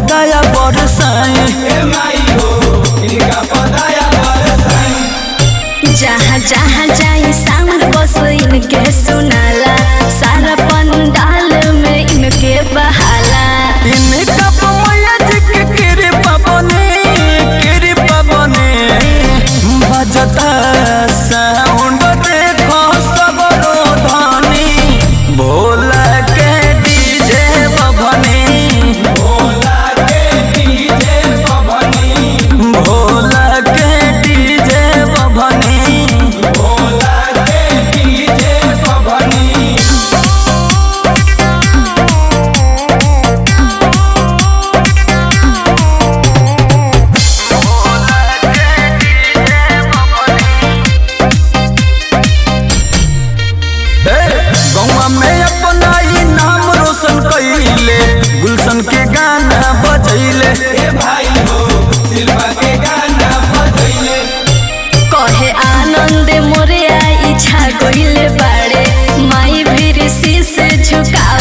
पदया बरसाई जहाँ जहाँ जाए साउंड बस इनके सुनाला, सारा पंडाल में इनके बहाला। इनका मैया जी के कृपा बने बजता साउंड देखो सबरो धनी भोला के डीजे बभनी भोला के डीजे बभनी गौवा में अपना ही नाम रोशन कइले, गुलशन के गाना बजैले कहे आनंद मोरे आई छा गइले बाड़े, माई भी शीश झुका